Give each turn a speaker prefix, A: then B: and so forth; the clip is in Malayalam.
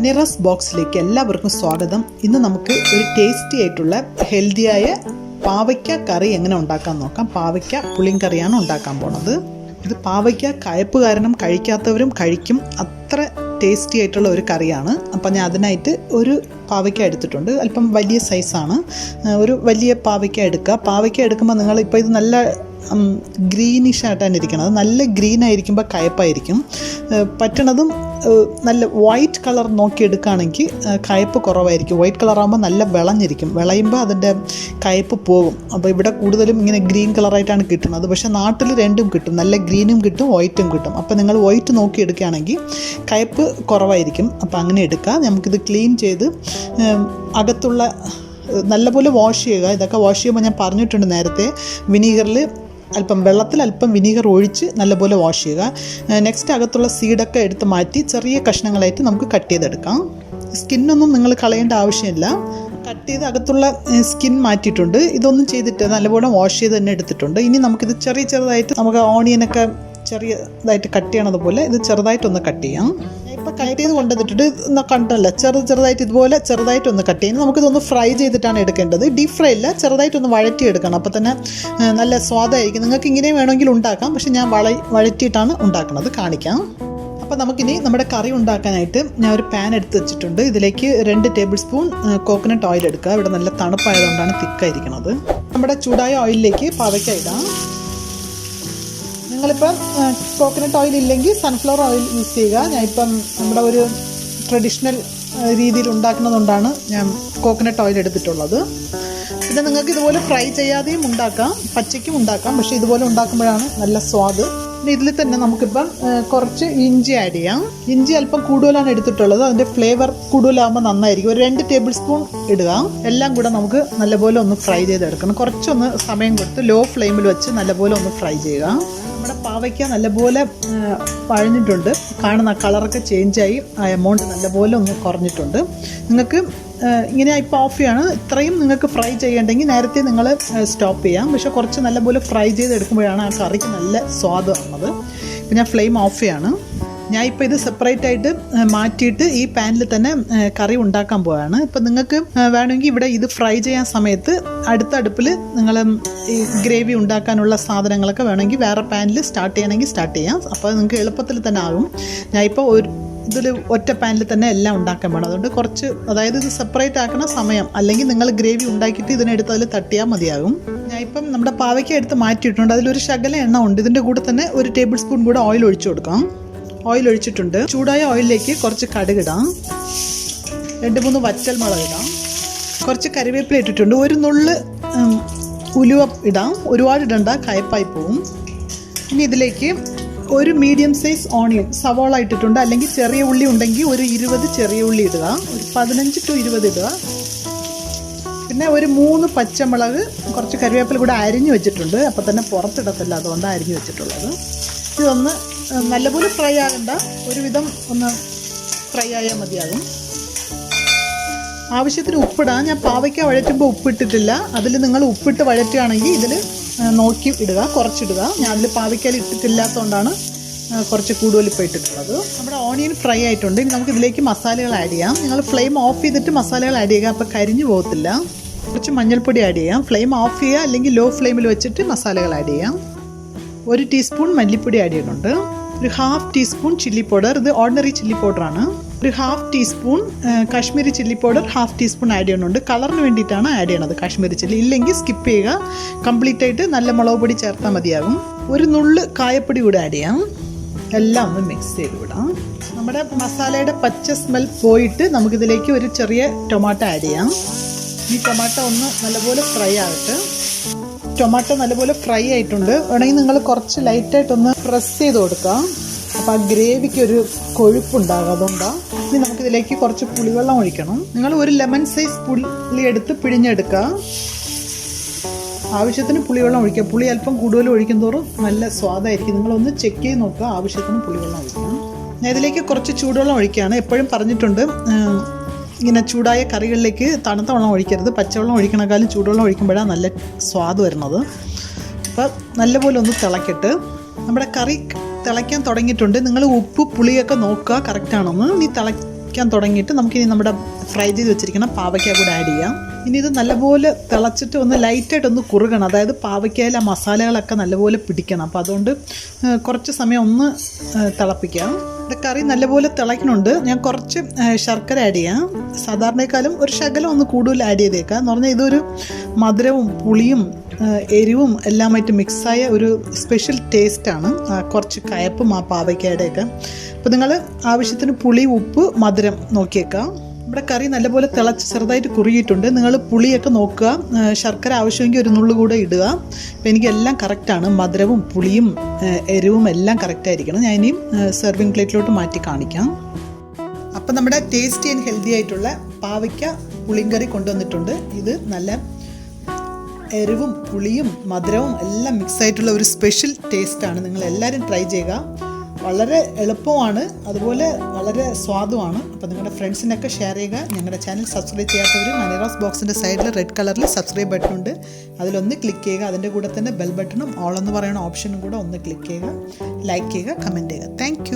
A: മനെറാസ് ബോക്സിലേക്ക് എല്ലാവർക്കും സ്വാഗതം. ഇന്ന് നമുക്ക് ഒരു ടേസ്റ്റി ആയിട്ടുള്ള ഹെൽത്തിയായ പാവയ്ക്ക കറി എങ്ങനെ ഉണ്ടാക്കാൻ നോക്കാം. പാവയ്ക്ക പുളിങ്കറിയാണ് ഉണ്ടാക്കാൻ പോണത്. ഇത് പാവയ്ക്ക കയ്പ്പ് കാരണം കഴിക്കാത്തവരും കഴിക്കും, അത്ര ടേസ്റ്റി ആയിട്ടുള്ള ഒരു കറിയാണ്. അപ്പം ഞാൻ അതിനായിട്ട് ഒരു പാവയ്ക്ക എടുത്തിട്ടുണ്ട്. അല്പം വലിയ സൈസാണ്. ഒരു വലിയ പാവയ്ക്ക എടുക്കുക. പാവയ്ക്ക എടുക്കുമ്പോൾ നിങ്ങൾ ഇപ്പോൾ ഇത് നല്ല ഗ്രീനിഷ് ആയിട്ടാണ് ഇരിക്കുന്നത്. നല്ല ഗ്രീൻ ആയിരിക്കുമ്പോൾ കയ്പ്പായിരിക്കും. പറ്റണതും നല്ല വൈറ്റ് കളർ നോക്കി എടുക്കുകയാണെങ്കിൽ കയ്പ്പ് കുറവായിരിക്കും. വൈറ്റ് കളറാകുമ്പോൾ നല്ല വിളഞ്ഞിരിക്കും. വിളയുമ്പോൾ അതിൻ്റെ കയ്പ്പ് പോകും. അപ്പോൾ ഇവിടെ കൂടുതലും ഇങ്ങനെ ഗ്രീൻ കളറായിട്ടാണ് കിട്ടുന്നത്. പക്ഷേ നാട്ടിൽ രണ്ടും കിട്ടും, നല്ല ഗ്രീനും കിട്ടും വൈറ്റും കിട്ടും. അപ്പോൾ നിങ്ങൾ വൈറ്റ് നോക്കി എടുക്കുകയാണെങ്കിൽ കയ്പ്പ് കുറവായിരിക്കും. അപ്പോൾ അങ്ങനെ എടുക്കുക. നമുക്കിത് ക്ലീൻ ചെയ്ത് അകത്തുള്ള നല്ലപോലെ വാഷ് ചെയ്യുക. ഇതൊക്കെ വാഷ് ചെയ്യുമ്പോൾ ഞാൻ പറഞ്ഞിട്ടുണ്ട് നേരത്തെ, വിനീഗറിൽ വെള്ളത്തിൽ അല്പം വിനീഗർ ഒഴിച്ച് നല്ലപോലെ വാഷ് ചെയ്യുക. നെക്സ്റ്റ് അകത്തുള്ള സീഡൊക്കെ എടുത്ത് മാറ്റി ചെറിയ കഷ്ണങ്ങളായിട്ട് നമുക്ക് കട്ട് ചെയ്തെടുക്കാം. സ്കിന്നൊന്നും നിങ്ങൾ കളയേണ്ട ആവശ്യമില്ല. കട്ട് ചെയ്ത് അകത്തുള്ള സ്കിൻ മാറ്റിയിട്ടുണ്ട്. ഇതൊന്നും ചെയ്തിട്ട് നല്ലപോലെ വാഷ് ചെയ്ത് തന്നെ എടുത്തിട്ടുണ്ട്. ഇനി നമുക്കിത് ചെറുതായിട്ട് നമുക്ക് ഓണിയനൊക്കെ ചെറിയതായിട്ട് കട്ട് ചെയ്യണതുപോലെ ഇത് ചെറുതായിട്ടൊന്ന് കട്ട് ചെയ്യാം. ഇപ്പോൾ കട്ട് ചെയ്ത് കൊണ്ടുവന്നിട്ടുണ്ട് കണ്ടല്ല, ചെറുതായിട്ട് ഇതുപോലെ ചെറുതായിട്ടൊന്ന് കട്ട് ചെയ്യുന്നത്. നമുക്കിതൊന്ന് ഫ്രൈ ചെയ്തിട്ടാണ് എടുക്കേണ്ടത്. ഡീപ് ഫ്രൈ അല്ല, ചെറുതായിട്ടൊന്ന് വഴറ്റിയെടുക്കണം. അപ്പോൾ തന്നെ നല്ല സ്വാദായിരിക്കും. നിങ്ങൾക്ക് ഇങ്ങനെ വേണമെങ്കിൽ ഉണ്ടാക്കാം, പക്ഷെ ഞാൻ വഴറ്റിയിട്ടാണ് ഉണ്ടാക്കുന്നത്, കാണിക്കാം. അപ്പോൾ നമുക്കിനി നമ്മുടെ കറി ഉണ്ടാക്കാനായിട്ട് ഞാൻ ഒരു പാൻ എടുത്ത് വെച്ചിട്ടുണ്ട്. ഇതിലേക്ക് 2 ടേബിൾ സ്പൂൺ കോക്കനട്ട് ഓയിൽ എടുക്കുക. ഇവിടെ നല്ല തണുപ്പായതുകൊണ്ടാണ് തിക്കായിരിക്കുന്നത്. നമ്മുടെ ചൂടായ ഓയിലിലേക്ക് പാവയ്ക്ക ഇടാം. നിങ്ങളിപ്പം കോക്കനട്ട് ഓയിൽ ഇല്ലെങ്കിൽ സൺഫ്ലവർ ഓയിൽ യൂസ് ചെയ്യുക. ഞാനിപ്പം നമ്മുടെ ഒരു ട്രഡീഷണൽ രീതിയിൽ ഉണ്ടാക്കുന്നതുകൊണ്ടാണ് ഞാൻ കോക്കനട്ട് ഓയിൽ എടുത്തിട്ടുള്ളത്. പിന്നെ നിങ്ങൾക്ക് ഇതുപോലെ ഫ്രൈ ചെയ്യാതെയും ഉണ്ടാക്കാം, പച്ചയ്ക്കും ഉണ്ടാക്കാം. പക്ഷേ ഇതുപോലെ ഉണ്ടാക്കുമ്പോഴാണ് നല്ല സ്വാദ്. പിന്നെ ഇതിൽ തന്നെ നമുക്കിപ്പം കുറച്ച് ഇഞ്ചി ആഡ് ചെയ്യാം. ഇഞ്ചി അല്പം കൂടുതലാണ് എടുത്തിട്ടുള്ളത്. അതിൻ്റെ ഫ്ലേവർ കൂടുതലാകുമ്പോൾ നന്നായിരിക്കും. ഒരു 2 ടേബിൾ സ്പൂൺ ഇടുക. എല്ലാം കൂടെ നമുക്ക് നല്ലപോലെ ഒന്ന് ഫ്രൈ ചെയ്തെടുക്കണം. കുറച്ചൊന്ന് സമയം കൊടുത്ത് ലോ ഫ്ലെയിമിൽ വെച്ച് നല്ലപോലെ ഒന്ന് ഫ്രൈ ചെയ്യുക. നമ്മുടെ പാവയ്ക്ക നല്ലപോലെ വഴഞ്ഞിട്ടുണ്ട്. കാണുന്ന കളറൊക്കെ ചേഞ്ചായി, ആ എമൗണ്ട് നല്ലപോലെ ഒന്ന് കുറഞ്ഞിട്ടുണ്ട്. നിങ്ങൾക്ക് ഇങ്ങനെ ഇപ്പോൾ ഓഫ് ചെയ്യാണ്. ഇത്രയും നിങ്ങൾക്ക് ഫ്രൈ ചെയ്യണമെങ്കിൽ നേരത്തെ നിങ്ങൾ സ്റ്റോപ്പ് ചെയ്യാം. പക്ഷേ കുറച്ച് നല്ലപോലെ ഫ്രൈ ചെയ്തെടുക്കുമ്പോഴാണ് ആ കറിക്ക് നല്ല സ്വാദ് വന്നത്. ഇപ്പം ഞാൻ ഫ്ലെയിം ഓഫ് ചെയ്യാണ്. ഞാൻ ഇപ്പോൾ ഇത് സെപ്പറേറ്റ് ആയിട്ട് മാറ്റിയിട്ട് ഈ പാനിൽ തന്നെ കറി ഉണ്ടാക്കാൻ പോവുകയാണ്. ഇപ്പം നിങ്ങൾക്ക് വേണമെങ്കിൽ ഇവിടെ ഇത് ഫ്രൈ ചെയ്യാൻ സമയത്ത് അടുത്ത അടുപ്പിൽ നിങ്ങൾ ഈ ഗ്രേവി ഉണ്ടാക്കാനുള്ള സാധനങ്ങളൊക്കെ വേണമെങ്കിൽ വേറെ പാനിൽ സ്റ്റാർട്ട് ചെയ്യണമെങ്കിൽ സ്റ്റാർട്ട് ചെയ്യാം. അപ്പോൾ നിങ്ങൾക്ക് എളുപ്പത്തിൽ തന്നെ ആകും. ഞാൻ ഇപ്പോൾ ഇതിൽ ഒറ്റ പാനിൽ തന്നെ എല്ലാം ഉണ്ടാക്കാൻ വേണം. അതുകൊണ്ട് കുറച്ച്, അതായത് ഇത് സെപ്പറേറ്റ് ആക്കുന്ന സമയം, അല്ലെങ്കിൽ നിങ്ങൾ ഗ്രേവി ഉണ്ടാക്കിയിട്ട് ഇതിനെടുത്ത് അതിൽ തട്ടിയാൽ മതിയാകും. ഞാൻ ഇപ്പം നമ്മുടെ പാവയ്ക്ക എടുത്ത് മാറ്റിയിട്ടുണ്ട്. അതിലൊരു ശകല എണ്ണ ഉണ്ട്. ഇതിൻ്റെ കൂടെ തന്നെ 1 ടേബിൾ സ്പൂൺ കൂടെ ഓയിൽ ഒഴിച്ചു കൊടുക്കാം. ഓയിൽ ഒഴിച്ചിട്ടുണ്ട്. ചൂടായ ഓയിലിലേക്ക് കുറച്ച് കടുകിടാം. 2-3 വറ്റൽ മുളക് ഇടാം. കുറച്ച് കറിവേപ്പില ഇട്ടിട്ടുണ്ട്. ഒരു നുള്ള് ഉലുവ ഇടാം. ഒരുപാട് ഇടണ്ട, കയ്പ്പായി പോവും. ഇനി ഇതിലേക്ക് ഒരു മീഡിയം സൈസ് ഓണിയൻ സവോള ഇട്ടിട്ടുണ്ട്. അല്ലെങ്കിൽ ചെറിയ ഉള്ളി ഉണ്ടെങ്കിൽ ഒരു 20 ചെറിയ ഉള്ളി ഇടുക. ഒരു 15 to 20 ഇടുക. പിന്നെ ഒരു 3 പച്ചമുളക്, കുറച്ച് കറിവേപ്പില കൂടെ അരിഞ്ഞു വെച്ചിട്ടുണ്ട്. അപ്പോൾ തന്നെ പുറത്തിടത്തില്ല, അതുകൊണ്ടാണ് അരിഞ്ഞു വെച്ചിട്ടുള്ളത്. ഇതൊന്ന് നല്ലപോലെ ഫ്രൈ ആകണ്ട, ഒരുവിധം ഒന്ന് ഫ്രൈ ആയാൽ മതിയാകും. ആവശ്യത്തിന് ഉപ്പിടാം. ഞാൻ പാവയ്ക്ക വഴറ്റുമ്പോൾ ഉപ്പിട്ടിട്ടില്ല. അതിൽ നിങ്ങൾ ഉപ്പിട്ട് വഴറ്റുകയാണെങ്കിൽ ഇതിൽ നോക്കി ഇടുക, കുറച്ചിടുക. ഞാൻ അതിൽ പാവയ്ക്കയിൽ ഇട്ടിട്ടില്ലാത്തതുകൊണ്ടാണ് കുറച്ച് കൂടുതൽ ഇപ്പോൾ ഇട്ടിട്ടുള്ളത്. നമ്മുടെ ഓണിയൻ ഫ്രൈ ആയിട്ടുണ്ട്. ഇനി നമുക്ക് ഇതിലേക്ക് മസാലകൾ ആഡ് ചെയ്യാം. നിങ്ങൾ ഫ്ലെയിം ഓഫ് ചെയ്തിട്ട് മസാലകൾ ആഡ് ചെയ്യുക, അപ്പോൾ കരിഞ്ഞു പോകത്തില്ല. കുറച്ച് മഞ്ഞൾപ്പൊടി ആഡ് ചെയ്യാം. ഫ്ലെയിം ഓഫ് ചെയ്യുക, അല്ലെങ്കിൽ ലോ ഫ്ലെയിമിൽ വെച്ചിട്ട് മസാലകൾ ആഡ് ചെയ്യാം. 1 ടീസ്പൂൺ മല്ലിപ്പൊടി ആഡ് ചെയ്യുന്നുണ്ട്. ഒരു 1/2 ടീസ്പൂൺ ചില്ലി പൗഡർ, ഇത് ഓർഡിനറി ചില്ലി പൗഡറാണ്. ഒരു 1/2 teaspoon Kashmiri chilli powder 1/2 teaspoon add ചെയ്യുന്നുണ്ട്. കളറിന് വേണ്ടിയിട്ടാണ് ആഡ് ചെയ്യണത് കാശ്മീരി ചില്ലി. ഇല്ലെങ്കിൽ സ്കിപ്പ് ചെയ്യുക. കംപ്ലീറ്റ് ആയിട്ട് നല്ല മുളക് പൊടി ചേർത്താൽ മതിയാകും. ഒരു നുള്ള് കായപ്പൊടി കൂടെ ആഡ് ചെയ്യാം. എല്ലാം ഒന്ന് മിക്സ് ചെയ്ത് വിടാം. നമ്മുടെ മസാലയുടെ പച്ച സ്മെൽ പോയിട്ട് നമുക്കിതിലേക്ക് ഒരു ചെറിയ ടൊമാറ്റോ ആഡ് ചെയ്യാം. ഈ ടൊമാറ്റോ ഒന്ന് നല്ലപോലെ ഫ്രൈ ആകട്ടെ. ടൊമാറ്റോ നല്ലപോലെ ഫ്രൈ ആയിട്ടുണ്ട്. വേണമെങ്കിൽ നിങ്ങൾ കുറച്ച് ലൈറ്റായിട്ടൊന്ന് പ്രസ് ചെയ്ത് കൊടുക്കാം. അപ്പോൾ ആ ഗ്രേവിക്ക് ഒരു കൊഴുപ്പുണ്ടാകും, അതുകൊണ്ടാണ്. ഇനി നമുക്കിതിലേക്ക് കുറച്ച് പുളിവെള്ളം ഒഴിക്കണം. നിങ്ങൾ ഒരു ലെമൺ സൈസ് പുളി എടുത്ത് പിഴിഞ്ഞെടുക്കുക. ആവശ്യത്തിന് പുളിവെള്ളം ഒഴിക്കുക. പുളി അല്പം കൂടുതൽ ഒഴിക്കും തോറും നല്ല സ്വാദായിരിക്കും. നിങ്ങളൊന്ന് ചെക്ക് ചെയ്ത് നോക്കുക. ആവശ്യത്തിന് പുളിവെള്ളം ഒഴിക്കണം. ഞാൻ ഇതിലേക്ക് കുറച്ച് ചൂടുവെള്ളം ഒഴിക്കുകയാണ്. എപ്പോഴും പറഞ്ഞിട്ടുണ്ട്, ഇങ്ങനെ ചൂടായ കറികളിലേക്ക് തണുത്ത വെള്ളം ഒഴിക്കരുത്. പച്ചവെള്ളം ഒഴിക്കണേക്കാളും ചൂടുവെള്ളം ഒഴിക്കുമ്പോഴാണ് നല്ല സ്വാദ് വരുന്നത്. അപ്പോൾ നല്ലപോലെ ഒന്ന് തിളക്കിട്ട് നമ്മുടെ കറി തിളയ്ക്കാൻ തുടങ്ങിയിട്ടുണ്ട്. നിങ്ങൾ ഉപ്പ് പുളിയൊക്കെ നോക്കുക കറക്റ്റാണെന്ന്. ഇനി തിളയ്ക്കാൻ തുടങ്ങിയിട്ട് നമുക്കിനി നമ്മുടെ ഫ്രൈ ചെയ്ത് വെച്ചിരിക്കുന്ന പാവയ്ക്ക കൂടെ ആഡ് ചെയ്യാം. ഇനി ഇത് നല്ലപോലെ തിളച്ചിട്ട് ഒന്ന് ലൈറ്റായിട്ടൊന്ന് കുറുകണം. അതായത് പാവയ്ക്കയിൽ ആ മസാലകളൊക്കെ നല്ലപോലെ പിടിക്കണം. അപ്പോൾ അതുകൊണ്ട് കുറച്ച് സമയം ഒന്ന് തിളപ്പിക്കാം. ഇവിടെ കറി നല്ലപോലെ തിളയ്ക്കുന്നുണ്ട്. ഞാൻ കുറച്ച് ശർക്കര ആഡ് ചെയ്യാം. സാധാരണക്കാളും ഒരു ശകലം ഒന്ന് കൂടുതൽ ആഡ് ചെയ്തേക്കാം. എന്ന് പറഞ്ഞാൽ ഇതൊരു മധുരവും പുളിയും എരിവും എല്ലാമായിട്ട് മിക്സായ ഒരു സ്പെഷ്യൽ ടേസ്റ്റാണ്. കുറച്ച് കയപ്പും ആ പാവയ്ക്കയുടെയൊക്കെ. അപ്പോൾ നിങ്ങൾ ആവശ്യത്തിന് പുളി, ഉപ്പ്, മധുരം നോക്കിയേക്കാം. ഇവിടെ കറി നല്ലപോലെ തിളച്ച് ചെറുതായിട്ട് കുറുകിയിട്ടുണ്ട്. നിങ്ങൾ പുളിയൊക്കെ നോക്കുക. ശർക്കര ആവശ്യമെങ്കിൽ ഒരു നുള്ളു കൂടെ ഇടുക. അപ്പോൾ എനിക്കെല്ലാം കറക്റ്റാണ്. മധുരവും പുളിയും എരിവും എല്ലാം കറക്റ്റായിരിക്കണം. ഞാൻ ഇനിയും സെർവിങ് പ്ലേറ്റിലോട്ട് മാറ്റി കാണിക്കാം. അപ്പം നമ്മുടെ ടേസ്റ്റി ആൻഡ് ഹെൽത്തി ആയിട്ടുള്ള പാവയ്ക്ക പുളിങ്കറി കൊണ്ടുവന്നിട്ടുണ്ട്. ഇത് നല്ല എരിവും പുളിയും മധുരവും എല്ലാം മിക്സായിട്ടുള്ള ഒരു സ്പെഷ്യൽ ടേസ്റ്റാണ്. നിങ്ങളെല്ലാവരും ട്രൈ ചെയ്യുക. വളരെ എളുപ്പമാണ്, അതുപോലെ വളരെ സ്വാദുമാണ്. അപ്പോൾ നിങ്ങളുടെ ഫ്രണ്ട്സിനൊക്കെ ഷെയർ ചെയ്യുക. ഞങ്ങളുടെ ചാനൽ സബ്സ്ക്രൈബ് ചെയ്യാത്തവർ മനേറാസ് ബോക്സിൻ്റെ സൈഡിൽ റെഡ് കളറിൽ സബ്സ്ക്രൈബ് ബട്ടൺ ഉണ്ട്, അതിലൊന്ന് ക്ലിക്ക് ചെയ്യുക. അതിൻ്റെ കൂടെ തന്നെ ബെൽ ബട്ടണും ഓൾ എന്ന് പറയുന്ന ഓപ്ഷനും കൂടെ ഒന്ന് ക്ലിക്ക് ചെയ്യുക. ലൈക്ക് ചെയ്യുക, കമൻറ്റ് ചെയ്യുക. താങ്ക്